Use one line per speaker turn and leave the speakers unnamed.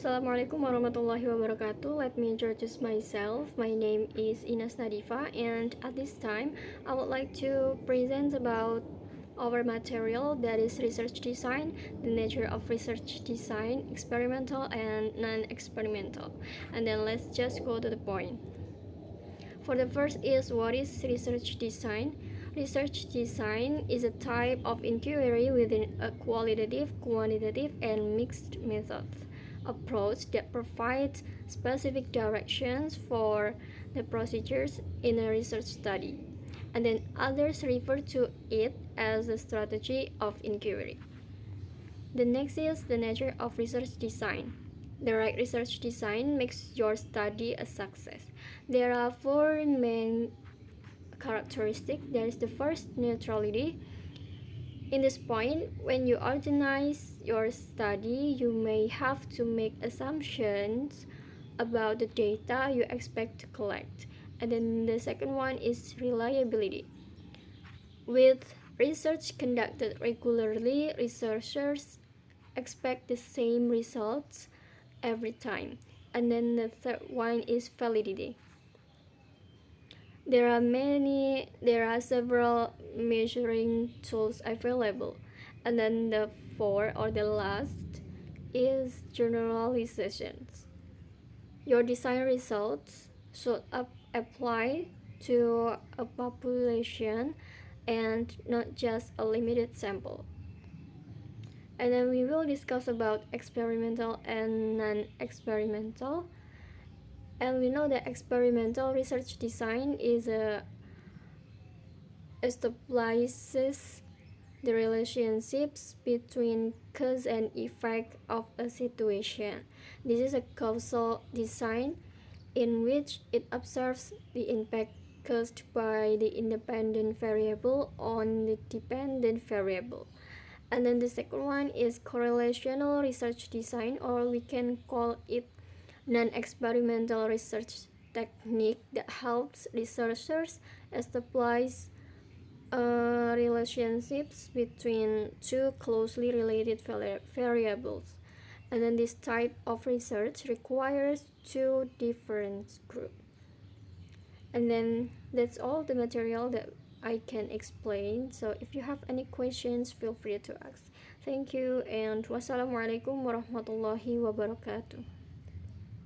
Assalamualaikum warahmatullahi wabarakatuh. Let me introduce myself. My name is Ines Nadifa, and at this time I would like to present about our material, that is research design, the nature of research design, experimental and non-experimental. And then let's just go to the point. For the first is, what is research design? Research design is a type of inquiry within a qualitative, quantitative, and mixed methods approach that provides specific directions for the procedures in a research study, and then others refer to it as a strategy of inquiry. The next is the nature of research design. The right research design makes your study a success. There are four main characteristics. There is the first, neutrality. In this point, when you organize your study, you may have to make assumptions about the data you expect to collect. And then the second one is reliability. With research conducted regularly, researchers expect the same results every time. And then the third one is validity. There are several measuring tools available. And then the fourth or the last is generalizations. Your design results should apply to a population and not just a limited sample. And then we will discuss about experimental and non-experimental. And we know that experimental research design establishes the relationships between cause and effect of a situation. This is a causal design in which it observes the impact caused by the independent variable on the dependent variable. And then the second one is correlational research design, or we can call it non-experimental research technique that helps researchers establish relationships between two closely related variables. And then this type of research requires two different groups. And then that's all the material that I can explain. So if you have any questions, feel free to ask. Thank you, and wassalamualaikum warahmatullahi wabarakatuh.